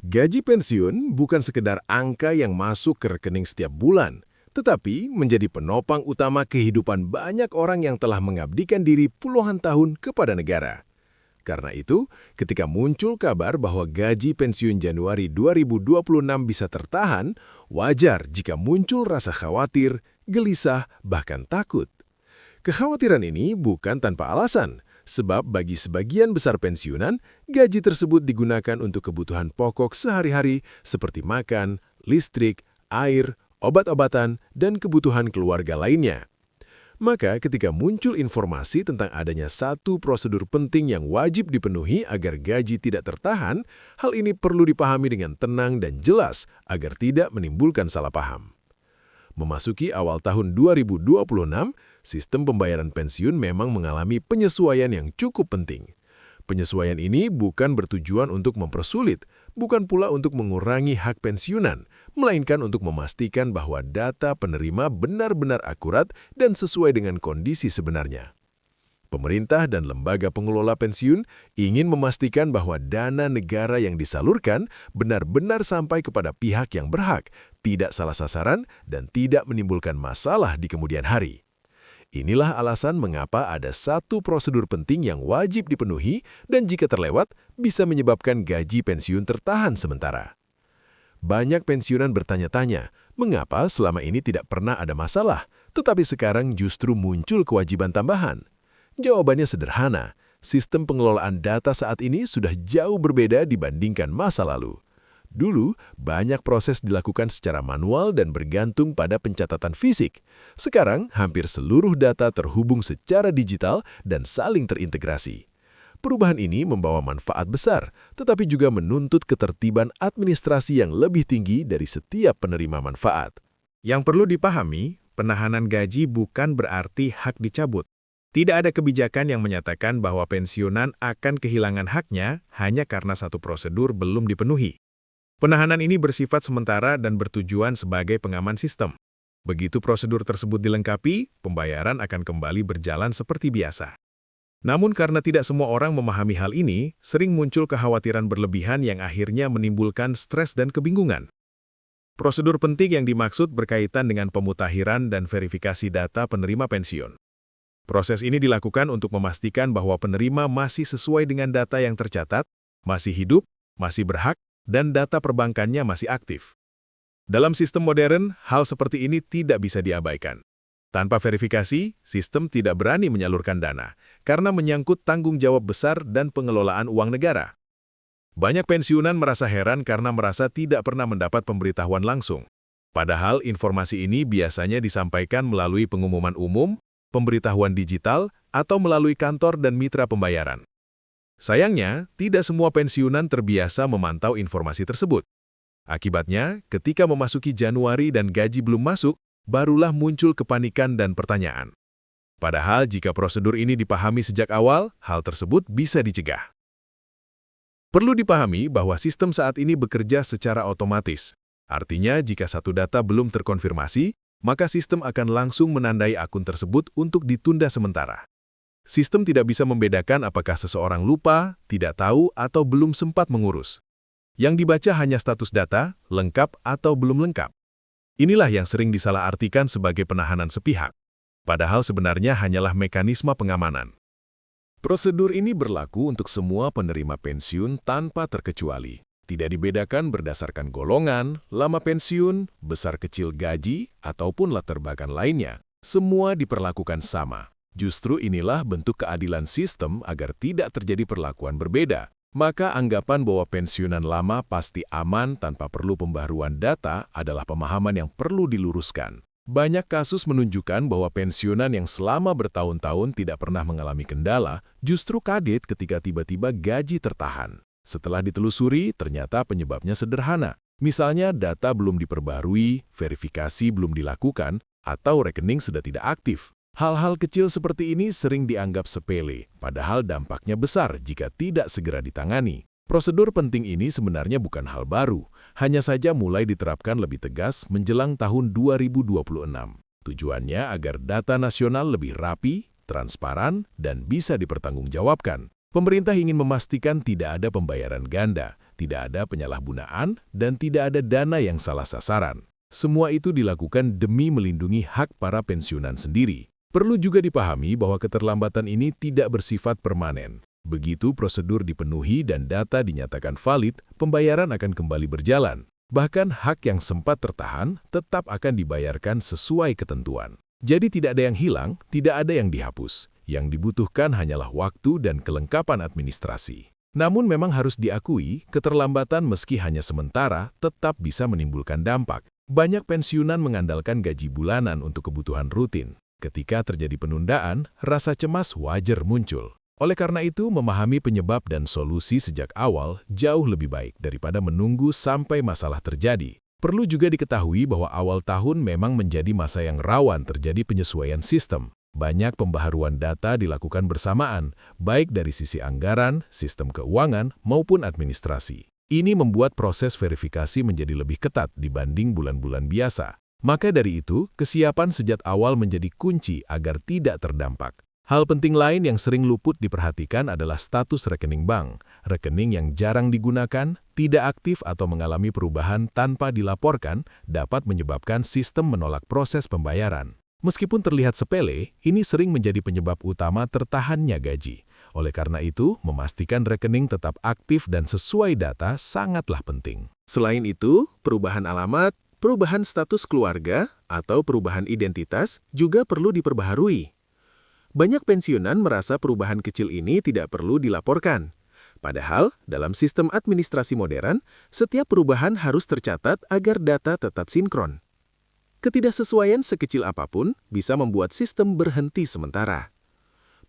Gaji pensiun bukan sekedar angka yang masuk ke rekening setiap bulan, tetapi menjadi penopang utama kehidupan banyak orang yang telah mengabdikan diri puluhan tahun kepada negara. Karena itu, ketika muncul kabar bahwa gaji pensiun Januari 2026 bisa tertahan, wajar jika muncul rasa khawatir, gelisah, bahkan takut. Kekhawatiran ini bukan tanpa alasan, sebab bagi sebagian besar pensiunan, gaji tersebut digunakan untuk kebutuhan pokok sehari-hari seperti makan, listrik, air, obat-obatan, dan kebutuhan keluarga lainnya. Maka ketika muncul informasi tentang adanya satu prosedur penting yang wajib dipenuhi agar gaji tidak tertahan, hal ini perlu dipahami dengan tenang dan jelas agar tidak menimbulkan salah paham. Memasuki awal tahun 2026, sistem pembayaran pensiun memang mengalami penyesuaian yang cukup penting. Penyesuaian ini bukan bertujuan untuk mempersulit, bukan pula untuk mengurangi hak pensiunan, melainkan untuk memastikan bahwa data penerima benar-benar akurat dan sesuai dengan kondisi sebenarnya. Pemerintah dan lembaga pengelola pensiun ingin memastikan bahwa dana negara yang disalurkan benar-benar sampai kepada pihak yang berhak, tidak salah sasaran, dan tidak menimbulkan masalah di kemudian hari. Inilah alasan mengapa ada satu prosedur penting yang wajib dipenuhi dan jika terlewat, bisa menyebabkan gaji pensiun tertahan sementara. Banyak pensiunan bertanya-tanya, mengapa selama ini tidak pernah ada masalah, tetapi sekarang justru muncul kewajiban tambahan? Jawabannya sederhana, sistem pengelolaan data saat ini sudah jauh berbeda dibandingkan masa lalu. Dulu, banyak proses dilakukan secara manual dan bergantung pada pencatatan fisik. Sekarang, hampir seluruh data terhubung secara digital dan saling terintegrasi. Perubahan ini membawa manfaat besar, tetapi juga menuntut ketertiban administrasi yang lebih tinggi dari setiap penerima manfaat. Yang perlu dipahami, penahanan gaji bukan berarti hak dicabut. Tidak ada kebijakan yang menyatakan bahwa pensiunan akan kehilangan haknya hanya karena satu prosedur belum dipenuhi. Penahanan ini bersifat sementara dan bertujuan sebagai pengaman sistem. Begitu prosedur tersebut dilengkapi, pembayaran akan kembali berjalan seperti biasa. Namun karena tidak semua orang memahami hal ini, sering muncul kekhawatiran berlebihan yang akhirnya menimbulkan stres dan kebingungan. Prosedur penting yang dimaksud berkaitan dengan pemutakhiran dan verifikasi data penerima pensiun. Proses ini dilakukan untuk memastikan bahwa penerima masih sesuai dengan data yang tercatat, masih hidup, masih berhak, dan data perbankannya masih aktif. Dalam sistem modern, hal seperti ini tidak bisa diabaikan. Tanpa verifikasi, sistem tidak berani menyalurkan dana, karena menyangkut tanggung jawab besar dan pengelolaan uang negara. Banyak pensiunan merasa heran karena merasa tidak pernah mendapat pemberitahuan langsung. Padahal informasi ini biasanya disampaikan melalui pengumuman umum, pemberitahuan digital, atau melalui kantor dan mitra pembayaran. Sayangnya, tidak semua pensiunan terbiasa memantau informasi tersebut. Akibatnya, ketika memasuki Januari dan gaji belum masuk, barulah muncul kepanikan dan pertanyaan. Padahal jika prosedur ini dipahami sejak awal, hal tersebut bisa dicegah. Perlu dipahami bahwa sistem saat ini bekerja secara otomatis. Artinya, jika satu data belum terkonfirmasi, maka sistem akan langsung menandai akun tersebut untuk ditunda sementara. Sistem tidak bisa membedakan apakah seseorang lupa, tidak tahu, atau belum sempat mengurus. Yang dibaca hanya status data, lengkap atau belum lengkap. Inilah yang sering disalahartikan sebagai penahanan sepihak. Padahal sebenarnya hanyalah mekanisme pengamanan. Prosedur ini berlaku untuk semua penerima pensiun tanpa terkecuali. Tidak dibedakan berdasarkan golongan, lama pensiun, besar kecil gaji, ataupun latar belakang lainnya. Semua diperlakukan sama. Justru inilah bentuk keadilan sistem agar tidak terjadi perlakuan berbeda. Maka anggapan bahwa pensiunan lama pasti aman tanpa perlu pembaruan data adalah pemahaman yang perlu diluruskan. Banyak kasus menunjukkan bahwa pensiunan yang selama bertahun-tahun tidak pernah mengalami kendala, justru kaget ketika tiba-tiba gaji tertahan. Setelah ditelusuri, ternyata penyebabnya sederhana. Misalnya data belum diperbarui, verifikasi belum dilakukan, atau rekening sudah tidak aktif. Hal-hal kecil seperti ini sering dianggap sepele, padahal dampaknya besar jika tidak segera ditangani. Prosedur penting ini sebenarnya bukan hal baru, hanya saja mulai diterapkan lebih tegas menjelang tahun 2026. Tujuannya agar data nasional lebih rapi, transparan, dan bisa dipertanggungjawabkan. Pemerintah ingin memastikan tidak ada pembayaran ganda, tidak ada penyalahgunaan, dan tidak ada dana yang salah sasaran. Semua itu dilakukan demi melindungi hak para pensiunan sendiri. Perlu juga dipahami bahwa keterlambatan ini tidak bersifat permanen. Begitu prosedur dipenuhi dan data dinyatakan valid, pembayaran akan kembali berjalan. Bahkan hak yang sempat tertahan tetap akan dibayarkan sesuai ketentuan. Jadi tidak ada yang hilang, tidak ada yang dihapus. Yang dibutuhkan hanyalah waktu dan kelengkapan administrasi. Namun memang harus diakui, keterlambatan meski hanya sementara tetap bisa menimbulkan dampak. Banyak pensiunan mengandalkan gaji bulanan untuk kebutuhan rutin. Ketika terjadi penundaan, rasa cemas wajar muncul. Oleh karena itu, memahami penyebab dan solusi sejak awal jauh lebih baik daripada menunggu sampai masalah terjadi. Perlu juga diketahui bahwa awal tahun memang menjadi masa yang rawan terjadi penyesuaian sistem. Banyak pembaharuan data dilakukan bersamaan, baik dari sisi anggaran, sistem keuangan, maupun administrasi. Ini membuat proses verifikasi menjadi lebih ketat dibanding bulan-bulan biasa. Maka dari itu, kesiapan sejak awal menjadi kunci agar tidak terdampak. Hal penting lain yang sering luput diperhatikan adalah status rekening bank. Rekening yang jarang digunakan, tidak aktif atau mengalami perubahan tanpa dilaporkan dapat menyebabkan sistem menolak proses pembayaran. Meskipun terlihat sepele, ini sering menjadi penyebab utama tertahannya gaji. Oleh karena itu, memastikan rekening tetap aktif dan sesuai data sangatlah penting. Selain itu, perubahan alamat, perubahan status keluarga, atau perubahan identitas juga perlu diperbaharui. Banyak pensiunan merasa perubahan kecil ini tidak perlu dilaporkan. Padahal, dalam sistem administrasi modern, setiap perubahan harus tercatat agar data tetap sinkron. Ketidaksesuaian sekecil apapun bisa membuat sistem berhenti sementara.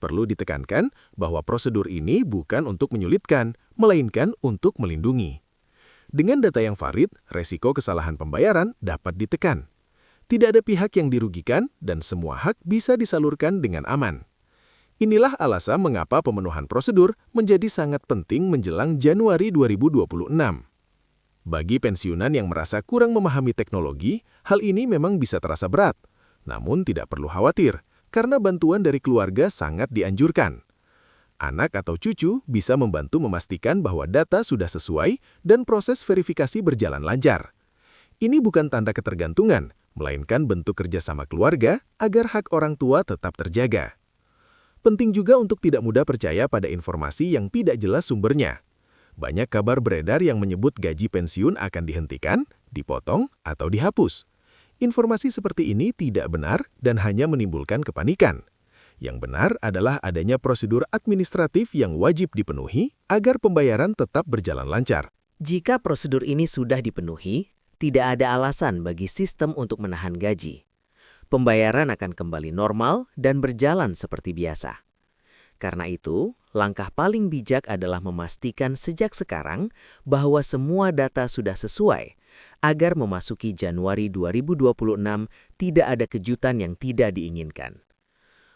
Perlu ditekankan bahwa prosedur ini bukan untuk menyulitkan, melainkan untuk melindungi. Dengan data yang valid, resiko kesalahan pembayaran dapat ditekan. Tidak ada pihak yang dirugikan dan semua hak bisa disalurkan dengan aman. Inilah alasan mengapa pemenuhan prosedur menjadi sangat penting menjelang Januari 2026. Bagi pensiunan yang merasa kurang memahami teknologi, hal ini memang bisa terasa berat. Namun tidak perlu khawatir, karena bantuan dari keluarga sangat dianjurkan. Anak atau cucu bisa membantu memastikan bahwa data sudah sesuai dan proses verifikasi berjalan lancar. Ini bukan tanda ketergantungan, melainkan bentuk kerjasama keluarga agar hak orang tua tetap terjaga. Penting juga untuk tidak mudah percaya pada informasi yang tidak jelas sumbernya. Banyak kabar beredar yang menyebut gaji pensiun akan dihentikan, dipotong, atau dihapus. Informasi seperti ini tidak benar dan hanya menimbulkan kepanikan. Yang benar adalah adanya prosedur administratif yang wajib dipenuhi agar pembayaran tetap berjalan lancar. Jika prosedur ini sudah dipenuhi, tidak ada alasan bagi sistem untuk menahan gaji. Pembayaran akan kembali normal dan berjalan seperti biasa. Karena itu, langkah paling bijak adalah memastikan sejak sekarang bahwa semua data sudah sesuai, agar memasuki Januari 2026 tidak ada kejutan yang tidak diinginkan.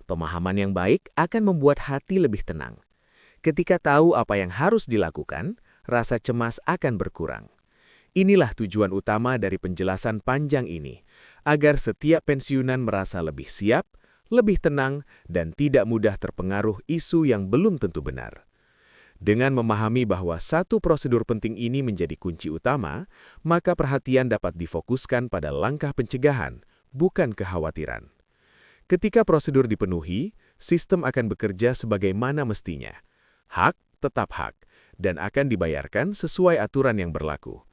Pemahaman yang baik akan membuat hati lebih tenang. Ketika tahu apa yang harus dilakukan, rasa cemas akan berkurang. Inilah tujuan utama dari penjelasan panjang ini, agar setiap pensiunan merasa lebih siap, lebih tenang, dan tidak mudah terpengaruh isu yang belum tentu benar. Dengan memahami bahwa satu prosedur penting ini menjadi kunci utama, maka perhatian dapat difokuskan pada langkah pencegahan, bukan kekhawatiran. Ketika prosedur dipenuhi, sistem akan bekerja sebagaimana mestinya. Hak tetap hak, dan akan dibayarkan sesuai aturan yang berlaku.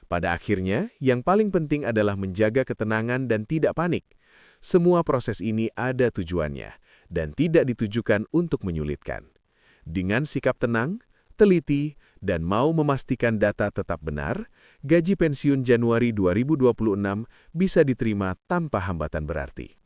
Pada akhirnya, yang paling penting adalah menjaga ketenangan dan tidak panik. Semua proses ini ada tujuannya, dan tidak ditujukan untuk menyulitkan. Dengan sikap tenang, teliti, dan mau memastikan data tetap benar, gaji pensiun Januari 2026 bisa diterima tanpa hambatan berarti.